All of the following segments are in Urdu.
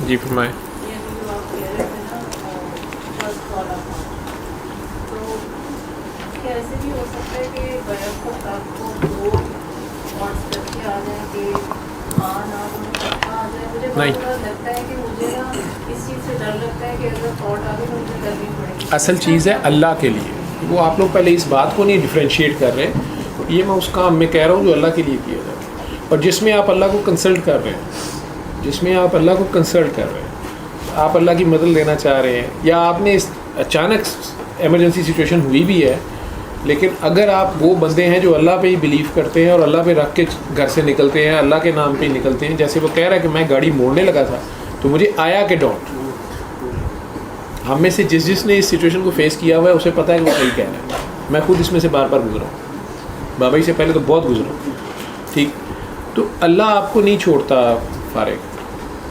جی فرمائیں. یہ جو آپ کہہ رہے تھے نا فرسٹ والا تھا، تو کیا ایسے بھی ہو سکتا ہے کہ بیک وقت آپ کو دو تھاٹس کر کے آ جائیں کہ ہاں نہ آ جائے؟ مجھے نہیں. بہت بار لگتا ہے کہ مجھے نا اس چیز سے ڈر لگتا ہے کہ اگر تھاٹ آ گئی تو مجھے کرنی پڑے گی. اصل چیز ہے اللہ کے لیے. وہ آپ لوگ پہلے اس بات کو نہیں ڈفرینشیٹ کر رہے. یہ میں اس کام میں کہہ رہا ہوں جو اللہ کے لیے کیا جائے، اور جس میں آپ اللہ کو کنسلٹ کر رہے ہیں، جس میں آپ اللہ کو کنسلٹ کر رہے ہیں، آپ اللہ کی مدد لینا چاہ رہے ہیں، یا آپ نے اچانک ایمرجنسی سچویشن ہوئی بھی ہے، لیکن اگر آپ وہ بندے ہیں جو اللہ پہ ہی بلیو کرتے ہیں اور اللہ پہ رکھ کے گھر سے نکلتے ہیں، اللہ کے نام پہ ہی نکلتے ہیں. جیسے وہ کہہ رہا ہے کہ میں گاڑی موڑنے لگا تھا تو مجھے آیا کہ ڈونٹ. ہم میں سے جس نے اس سچویشن کو فیس کیا ہوا ہے اسے پتہ ہے کہ وہ صحیح کہہ رہا ہے. میں خود اس میں سے بار بار گزرا ہوں، بابا جی سے پہلے تو بہت گزرا ہوں. ٹھیک، تو اللہ آپ کو نہیں چھوڑتا فارغ.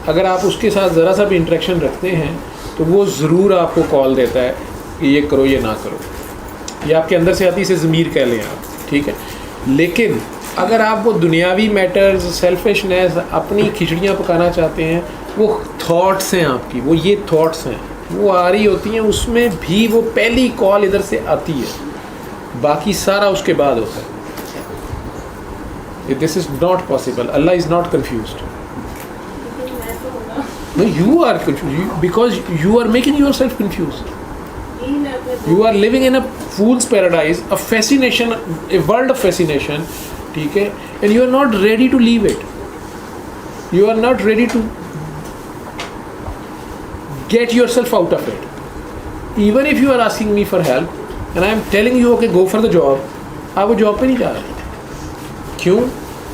اگر آپ اس کے ساتھ ذرا سا بھی انٹریکشن رکھتے ہیں تو وہ ضرور آپ کو کال دیتا ہے کہ یہ کرو یہ نہ کرو. یہ آپ کے اندر سے آتی ہے، اسے ضمیر کہہ لیں آپ. ٹھیک ہے، لیکن اگر آپ وہ دنیاوی میٹرز، سیلفشنیس، اپنی کھچڑیاں پکانا چاہتے ہیں، وہ تھاٹس ہیں آپ کی، وہ یہ تھاٹس ہیں، وہ آ رہی ہوتی ہیں. اس میں بھی وہ پہلی کال ادھر سے آتی ہے، باقی سارا اس کے بعد ہوتا ہے. This is not possible. Allah is not confused. No, you are confused because you are making yourself confused. You are living in a fool's paradise, a fascination, a world of fascination, ٹھیک ہے, and you are not ready to leave it. You are not ready to get yourself out of it. Even if you are asking me for help and I am telling you okay go for the job, آپ وہ جاب پہ نہیں جا رہے. کیوں؟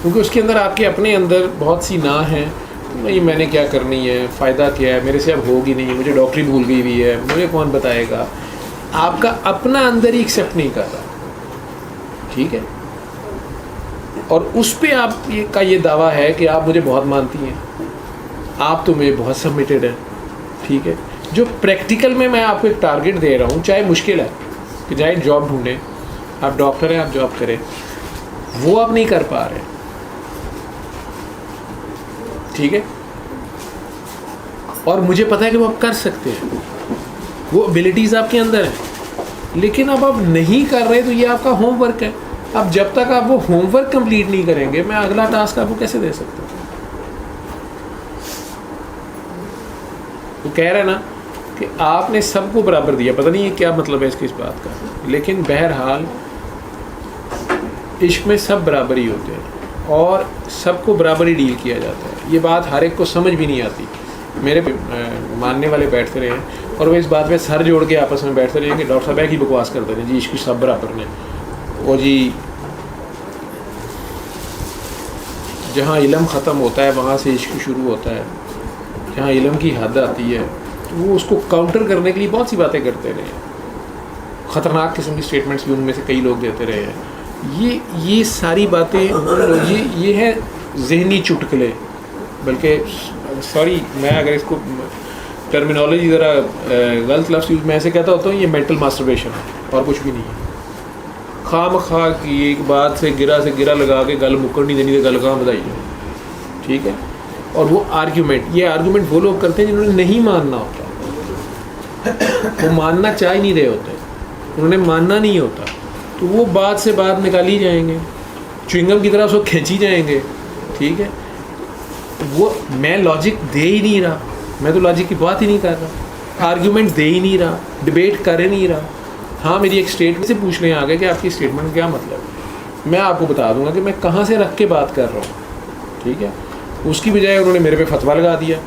کیونکہ اس کے اندر آپ کے اپنے اندر بہت سی نہ ہیں. نہیں میں نے کیا کرنی ہے، فائدہ کیا ہے، میرے سے اب ہوگی نہیں، مجھے ڈاکٹری بھول گئی ہوئی ہے، مجھے کون بتائے گا. آپ کا اپنا اندر ہی ایکسیپٹ نہیں کر رہا. ٹھیک ہے، اور اس پہ آپ کا یہ دعویٰ ہے کہ آپ مجھے بہت مانتی ہیں، آپ تو مجھے بہت سبمٹیڈ ہیں. ٹھیک ہے، جو پریکٹیکل میں آپ کو ایک ٹارگٹ دے رہا ہوں، چاہے مشکل ہے کہ جائے جاب ڈھونڈیں، آپ ڈاکٹر ہیں آپ جاب کریں، وہ آپ نہیں کر پا رہے. ٹھیک ہے، اور مجھے پتہ ہے کہ وہ آپ کر سکتے ہیں، وہ ابیلٹیز آپ کے اندر ہیں، لیکن اب آپ نہیں کر رہے تو یہ آپ کا ہوم ورک ہے. اب جب تک آپ وہ ہوم ورک کمپلیٹ نہیں کریں گے، میں اگلا ٹاسک آپ کو کیسے دے سکتا ہوں؟ وہ کہہ رہا ہے نا کہ آپ نے سب کو برابر دیا. پتہ نہیں یہ کیا مطلب ہے اس کی اس بات کا، لیکن بہرحال عشق میں سب برابر ہی ہوتے ہیں اور سب کو برابر ہی ڈیل کیا جاتا ہے. یہ بات ہر ایک کو سمجھ بھی نہیں آتی. میرے ماننے والے بیٹھتے رہے ہیں اور وہ اس بات پہ سر جوڑ کے آپس میں بیٹھتے رہے ہیں کہ ڈاکٹر صاحب ایک ہی بکواس کرتے ہیں جی عشق سب برابر نے. وہ جی جہاں علم ختم ہوتا ہے وہاں سے عشق شروع ہوتا ہے، جہاں علم کی حد آتی ہے تو وہ اس کو کاؤنٹر کرنے کے لیے بہت سی باتیں کرتے رہے ہیں. خطرناک قسم کی اسٹیٹمنٹس بھی ان میں سے کئی لوگ دیتے رہے ہیں. یہ ساری باتیں یہ ہے ذہنی چٹکلے. بلکہ سوری میں اگر اس کو ٹرمینالوجی ذرا غلط لفظ یوز میں ایسے کہتا ہوتا ہوں، یہ مینٹل ماسٹربیشن ہے اور کچھ بھی نہیں ہے. خواہ مخواہ کی ایک بات سے گرا لگا کے گل مکر نہیں دینی تو گل کہاں بتائی ہے. ٹھیک ہے، اور وہ آرگیومنٹ، یہ آرگیومنٹ وہ لوگ کرتے ہیں جنہوں نے نہیں ماننا ہوتا. وہ ماننا چاہ ہی نہیں رہے ہوتے، انہوں نے ماننا نہیں ہوتا، تو وہ بات سے بات نکالی جائیں گے، چوئنگم کی طرح اس کو کھینچی جائیں گے. ٹھیک ہے، وہ میں لاجک دے ہی نہیں رہا، میں تو لاجک کی بات ہی نہیں کر رہا، آرگیومنٹ دے ہی نہیں رہا، ڈبیٹ کر ہی نہیں رہا. ہاں میری ایک اسٹیٹمنٹ سے پوچھ لیں آگے کہ آپ کی اسٹیٹمنٹ کا کیا مطلب ہے، میں آپ کو بتا دوں گا کہ میں کہاں سے رکھ کے بات کر رہا ہوں. ٹھیک ہے، اس کی بجائے انہوں نے میرے پہ فتویٰ لگا دیا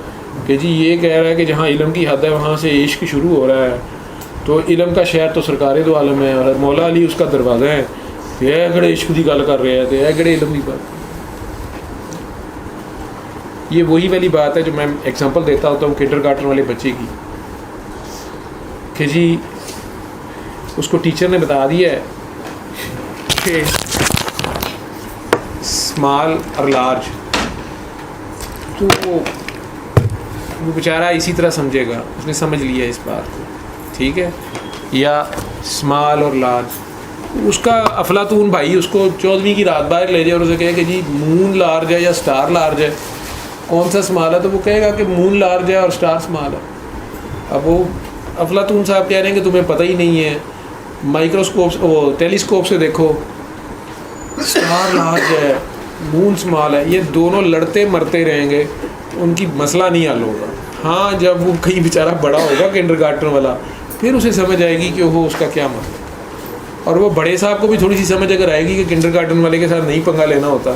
کہ جی یہ کہہ رہا ہے کہ جہاں علم کی حد ہے وہاں سے عشق شروع ہو رہا ہے، تو علم کا شہر تو سرکار دو عالم ہے اور مولا علی اس کا دروازہ ہے. یہ گڑے عشق کی گل کر رہے ہیں، تو یہ گڑے علم کی بات. یہ وہی والی بات ہے جو میں ایگزامپل دیتا ہوتا ہوں کنڈر گارٹن والے بچے کی کہ جی اس کو ٹیچر نے بتا دیا ہے کہ اسمال اور لارج، تو وہ بیچارہ اسی طرح سمجھے گا، اس نے سمجھ لیا اس بات کو. ٹھیک ہے، یا اسمال اور لارج، اس کا افلاطون بھائی اس کو 14ویں کی رات باہر لے جائے اور اسے کہے کہ جی مون لارج ہے یا اسٹار لارج ہے، کون سا اسمال ہے تو وہ کہے گا کہ مون لارج ہے اور اسٹار اسمال ہے. اب وہ افلاطون صاحب کہہ رہے ہیں کہ تمہیں پتہ ہی نہیں ہے, مائکروسکوپ وہ ٹیلیسکوپ سے دیکھو, اسٹار لارج ہے مون اسمال ہے. یہ دونوں لڑتے مرتے رہیں گے, ان کی مسئلہ نہیں حل ہوگا. ہاں جب وہ کہیں بیچارہ بڑا ہوگا کنڈر گارٹن والا, پھر اسے سمجھ آئے گی کہ وہ اس کا کیا مسئلہ. اور وہ بڑے صاحب کو بھی تھوڑی سی سمجھ اگر آئے گی کہ کنڈر گارٹن والے کے ساتھ نہیں پنگا لینا ہوتا,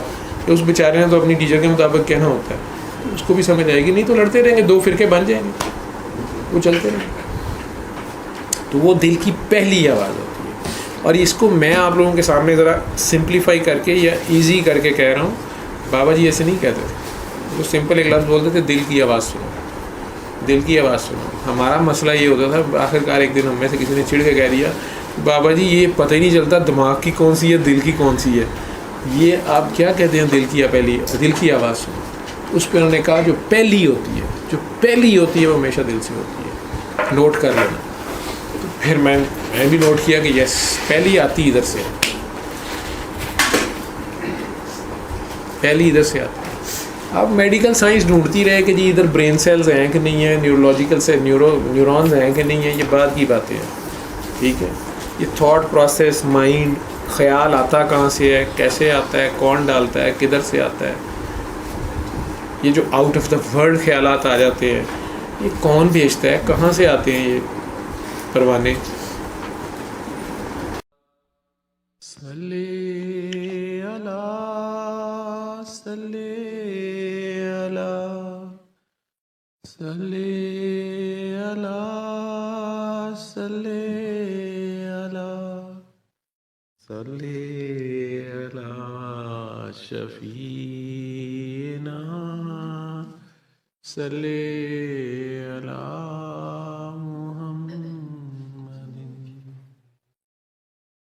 کہ اس بیچارے نے تو اپنی ٹیچر کے مطابق کہنا ہوتا ہے, اس کو بھی سمجھ آئے گی. نہیں تو لڑتے رہیں گے, دو فرقے بن جائیں گے, وہ چلتے رہیں گے. تو وہ دل کی پہلی آواز ہوتی ہے. اور اس کو میں آپ لوگوں کے سامنے ذرا سمپلیفائی کر کے یا ایزی کر کے کہہ رہا ہوں. بابا جی ایسے نہیں کہتے تھے, وہ سمپل ایک لفظ بولتے تھے, دل کی آواز سنو, دل کی آواز سنو. ہمارا مسئلہ یہ ہوتا تھا, آخرکار ایک دن ہم میں سے کسی نے چڑھ کے کہہ دیا, بابا جی یہ پتہ ہی نہیں چلتا دماغ کی کون سی ہے دل کی کون سی ہے, یہ آپ کیا کہتے ہیں دل کی یا پہلی, دل کی آواز سنو. اس پہ انہوں نے کہا جو پہلی ہوتی ہے, جو پہلی ہوتی ہے وہ ہمیشہ دل سے ہوتی ہے, نوٹ کر لینا. تو پھر میں بھی نوٹ کیا کہ یس پہلی آتی ادھر سے, پہلی ادھر سے آتی ہے. اب میڈیکل سائنس ڈھونڈتی رہے کہ جی ادھر برین سیلز ہیں کہ نہیں ہیں, نیورولوجیکل سے نیورونز ہیں کہ نہیں ہیں, یہ بعد کی باتیں ہیں. ٹھیک ہے, یہ تھاٹ پروسیس, مائنڈ, خیال آتا کہاں سے ہے, کیسے آتا ہے, کون ڈالتا ہے, کدھر سے آتا ہے, یہ جو آؤٹ آف دا ورلڈ خیالات آ جاتے ہیں یہ کون بھیجتا ہے, کہاں سے آتے ہیں یہ پروانے. صلی اللہ صلی اللہ صلی اللہ صلی اللہ صلی اللہ شفیعنا صلی